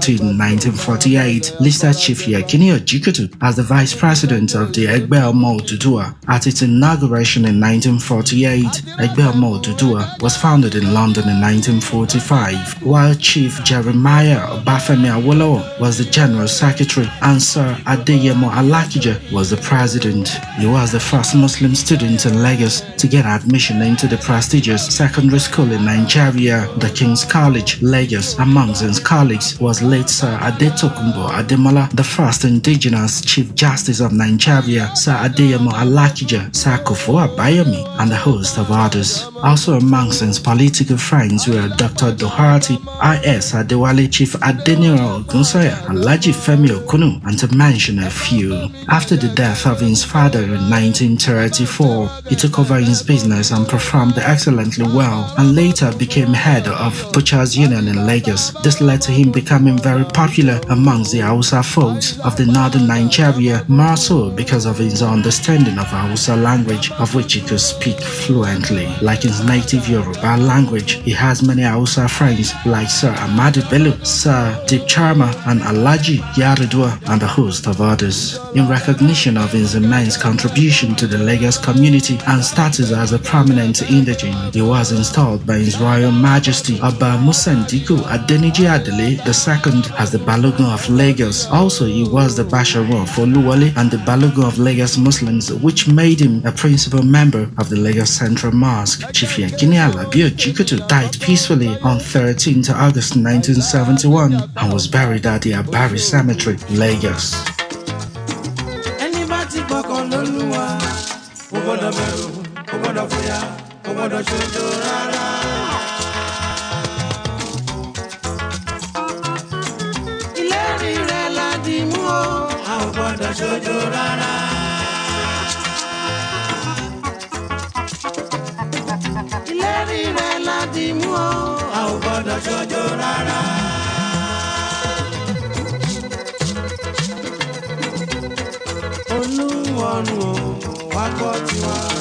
Authority in 1948 listed Chief Yekini Ojikutu as the Vice President of the Omo at its inauguration in 1948. Omo was founded in London in 1945, while Chief Jeremiah Obafemi Awolowo was the General Secretary and Sir Adeyemo Alakija was the President. He was the first Muslim student in Lagos to get admission into the prestigious secondary school in Nigeria, the King's College, Lagos. Amongst his colleagues was late Sir Adetokunbo Ademola, the first indigenous Chief Justice of Nigeria, Sir Adeyemo Alakija, Sir Kofo Abayomi, and a host of others. Also amongst his political friends were Dr. Doherty, I.S. Adewale, Chief Adeniro Ogunsanya, and Laji Femi Okunu, and to mention a few. After the death of his father in 1934, he took over his business and performed excellently well, and later became head of Butchers Union in Lagos. This led to him becoming very popular amongst the Hausa folks of the northern Nigeria, more so because of his understanding of Hausa language, of which he could speak fluently. Like his native Yoruba language, he has many Hausa friends like Sir Amadu Bello, Sir Deep Charma, and Alhaji Yaradua, and a host of others. In recognition of his immense contribution to the Lagos community and status as a prominent indigene, he was installed by His Royal Majesty Oba Musandiku Adeniji Adele II as the Balogun of Lagos. Also, he was the Basharu of Oluwole and the Balogun of Lagos Muslims, which made him a principal member of the Lagos Central Mosque. Chief Yekini Alabi Ojikutu died peacefully on 13th August 1971 and was buried at the Abari Cemetery, Lagos. Olúwarun, wá gbọ́ tiwa.